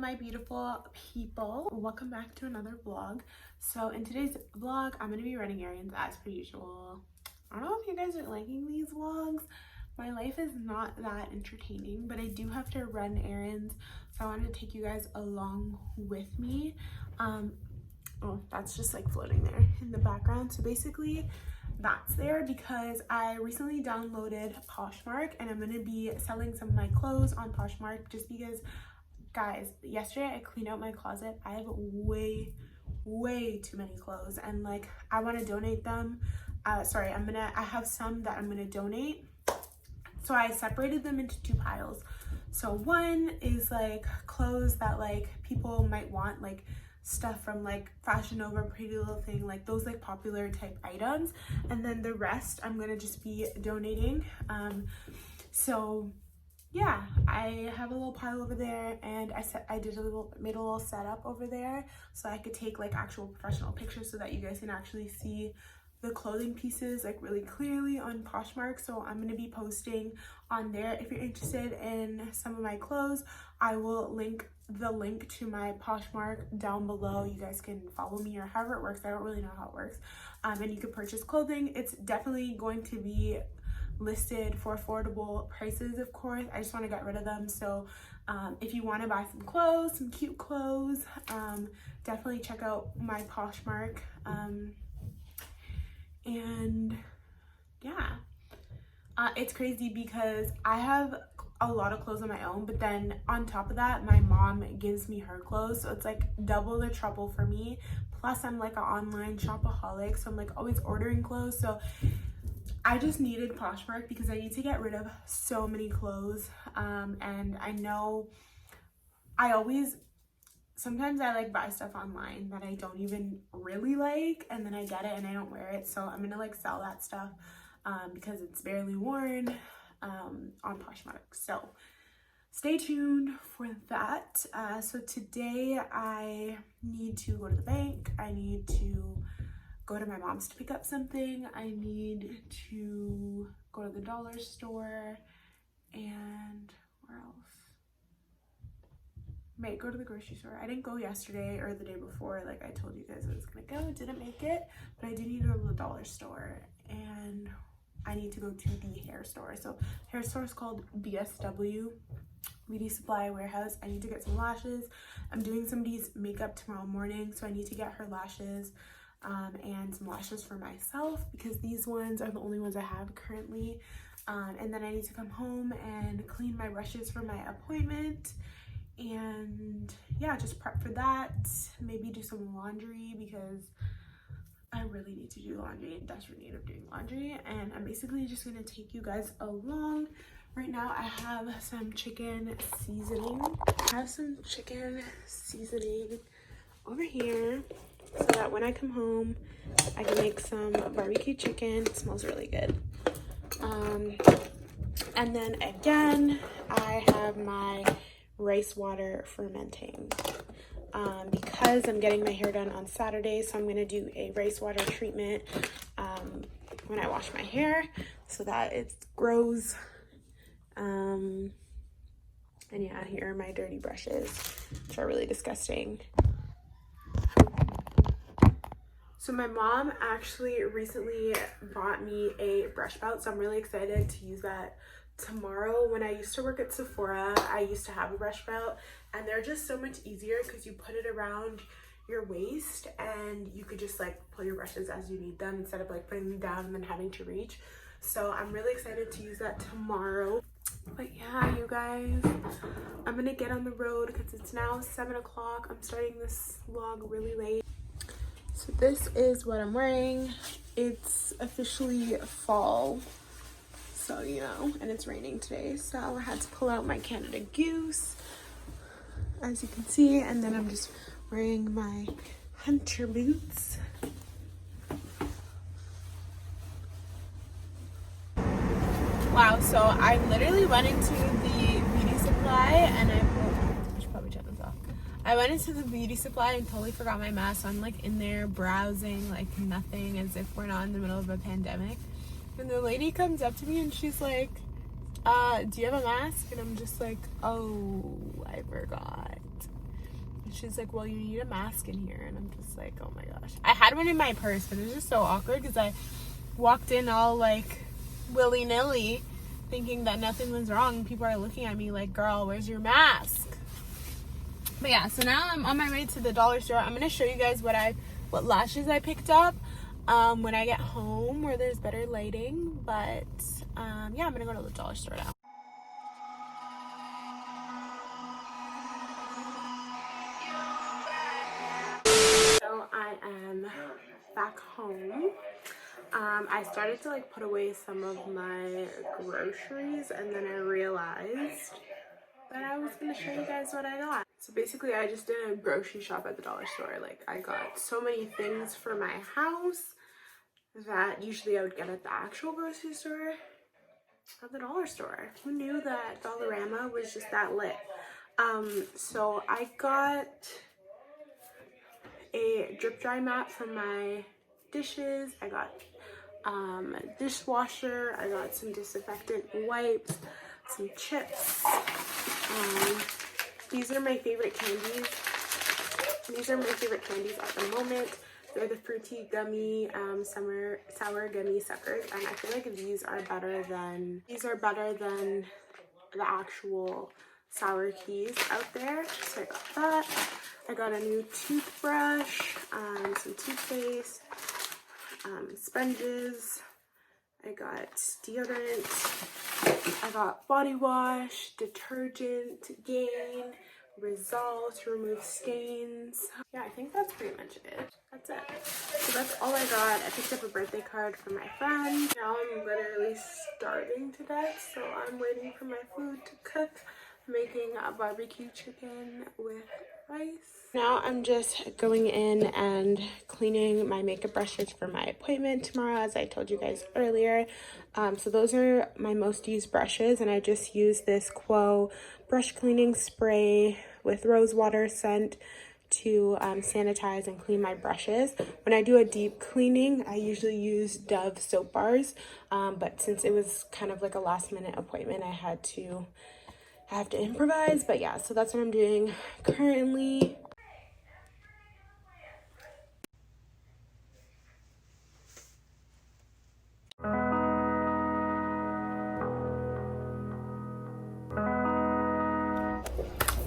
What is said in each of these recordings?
my beautiful people, welcome back to another vlog. So in today's vlog I'm going to be running errands as per usual. I don't know if you guys are liking these vlogs. My life is not that entertaining, but I do have to run errands, so I wanted to take you guys along with me. Oh, that's just like floating there in the background. So basically that's there because I recently downloaded Poshmark and I'm going to be selling some of my clothes on Poshmark just because, guys, yesterday I cleaned out my closet. I have way too many clothes and like I want to donate them. I have some that I'm going to donate. So I separated them into two piles. So one is like clothes that like people might want, like stuff from like Fashion Nova, Pretty Little Thing, like those like popular type items, and then the rest I'm gonna just be donating. So yeah, I have a little pile over there, and made a little setup over there so I could take like actual professional pictures so that you guys can actually see the clothing pieces like really clearly on Poshmark. So I'm going to be posting on there. If you're interested in some of my clothes, I will link the link to my Poshmark down below. You guys can follow me or however it works. I don't really know how it works. And you can purchase clothing. It's definitely going to be listed for affordable prices, of course. I just want to get rid of them. So if you want to buy some clothes, some cute clothes, definitely check out my Poshmark. And yeah, it's crazy because I have a lot of clothes on my own, but then on top of that, my mom gives me her clothes, so it's like double the trouble for me. Plus I'm like an online shopaholic, so I'm like always ordering clothes. So I just needed Poshmark because I need to get rid of so many clothes. And I know sometimes I like buy stuff online that I don't even really like, and then I get it and I don't wear it. So I'm gonna like sell that stuff because it's barely worn on Poshmark. So stay tuned for that. So today I need to go to the bank. I need to go to my mom's to pick up something. I need to go to the dollar store, and where else? Might go to the grocery store. I didn't go yesterday or the day before, like I told you guys I was gonna go. Didn't make it, but I do need to go to the dollar store, and I need to go to the hair store. So hair store is called BSW, Beauty Supply Warehouse. I need to get some lashes. I'm doing somebody's makeup tomorrow morning, so I need to get her lashes and some lashes for myself because these ones are the only ones I have currently. And then I need to come home and clean my brushes for my appointment. And yeah, just prep for that. Maybe do some laundry because I really need to do laundry, in desperate need of doing laundry. And I'm basically just gonna take you guys along. Right now I have some chicken seasoning. Over here so that when I come home I can make some barbecue chicken. It smells really good. And then again I have my rice water fermenting because I'm getting my hair done on Saturday, so I'm going to do a rice water treatment when I wash my hair so that it grows. And yeah, here are my dirty brushes, which are really disgusting. So my mom actually recently bought me a brush belt, so I'm really excited to use that tomorrow. When I used to work at Sephora, I used to have a brush belt, and they're just so much easier because you put it around your waist and you could just like pull your brushes as you need them instead of like putting them down and then having to reach. So I'm really excited to use that tomorrow. But yeah, you guys, I'm gonna get on the road because it's now 7 o'clock. I'm starting this vlog really late. So this is what I'm wearing. It's officially fall. So, you know, and it's raining today, so I had to pull out my Canada Goose, as you can see, and then I'm just wearing my hunter boots. Wow, so I literally went into the beauty supply and I should probably turn this off. I went into the beauty supply and totally forgot my mask, so I'm like in there browsing like nothing, as if we're not in the middle of a pandemic. And the lady comes up to me and she's like, do you have a mask? And I'm just like, oh, I forgot. She's like, well, you need a mask in here. And I'm just like, oh my gosh. I had one in my purse, but it was just so awkward because I walked in all like willy-nilly thinking that nothing was wrong. People are looking at me like, girl, where's your mask? But yeah, so now I'm on my way to the dollar store. I'm going to show you guys what lashes I picked up when I get home where there's better lighting. But yeah, I'm going to go to the dollar store now. I am back home. I started to like put away some of my groceries, and then I realized that I was going to show you guys what I got. So basically I just did a grocery shop at the dollar store. Like, I got so many things for my house that usually I would get at the actual grocery store at the dollar store. Who knew that Dollarama was just that lit? So I got a drip dry mat for my dishes. I got dishwasher. I got some disinfectant wipes, some chips. These are my favorite candies. These are my favorite candies at the moment. They're the fruity gummy sour gummy suckers, and I feel like these are better than the actual sour keys out there. So I got that. I got a new toothbrush, some toothpaste, sponges. I got deodorant. I got body wash, detergent, Gain, Resolve to remove stains. Yeah, I think that's pretty much it. That's it. So that's all I got. I picked up a birthday card for my friend. Now I'm literally starving to death, so I'm waiting for my food to cook. I'm making a barbecue chicken with rice. Now I'm just going in and cleaning my makeup brushes for my appointment tomorrow, as I told you guys earlier. So those are my most used brushes, and I just use this Quo brush cleaning spray with rose water scent to sanitize and clean my brushes. When I do a deep cleaning, I usually use Dove soap bars, but since it was kind of like a last minute appointment, I have to improvise. But yeah, so that's what I'm doing currently.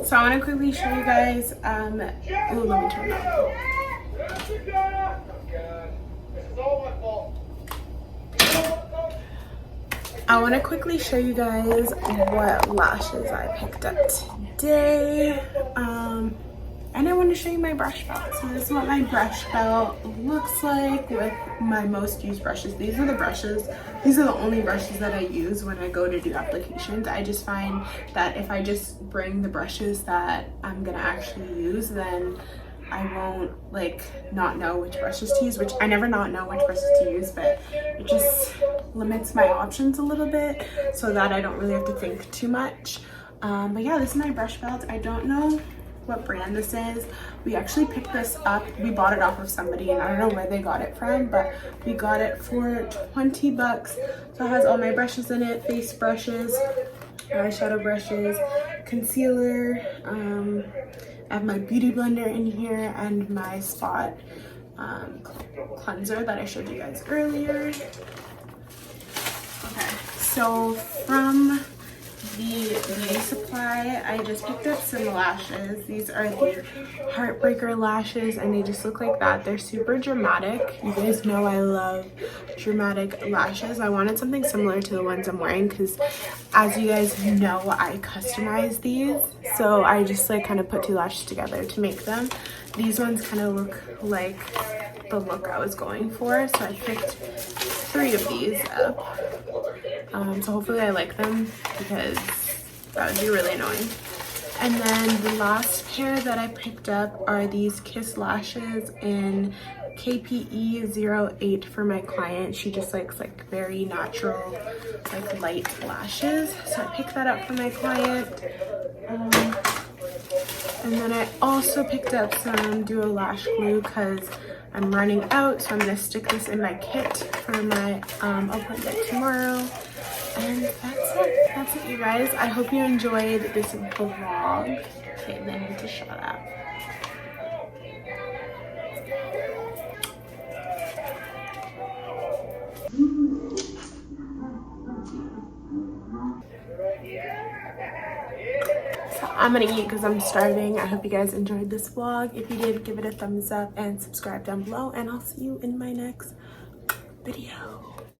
So I want to quickly show you guys, let me turn it on. I want to quickly show you guys what lashes I picked up today. And I want to show you my brush belt. So this is what my brush belt looks like with my most used brushes. These are the only brushes that I use when I go to do applications. I just find that if I just bring the brushes that I'm gonna actually use, then I won't not know which brushes to use, which I never not know which brushes to use, but it just limits my options a little bit so that I don't really have to think too much. But yeah, this is my brush belt. I don't know what brand this is. We actually picked this up. We bought it off of somebody, and I don't know where they got it from, but we got it for 20 bucks. So it has all my brushes in it, face brushes, eyeshadow brushes, concealer. I have my beauty blender in here and my spot cleanser that I showed you guys earlier. Okay, so from the beauty supply, I just picked up some lashes. These are the Heartbreaker lashes, and they just look like that. They're super dramatic. You guys know I love dramatic lashes. I wanted something similar to the ones I'm wearing because, as you guys know, I customize these. So I just kind of put two lashes together to make them. These ones kind of look like the look I was going for, so I picked 3 of these up. So hopefully I like them, because that would be really annoying. And then the last pair that I picked up are these Kiss lashes in KPE 08 for my client. She just likes very natural, light lashes. So I picked that up for my client. And then I also picked up some Duo Lash Glue because I'm running out. So I'm going to stick this in my kit for my appointment tomorrow. And that's it, you guys. I hope you enjoyed this vlog. Okay, they need to shut up. I'm gonna eat because I'm starving. I hope you guys enjoyed this vlog. If you did, give it a thumbs up and subscribe down below, and I'll see you in my next video.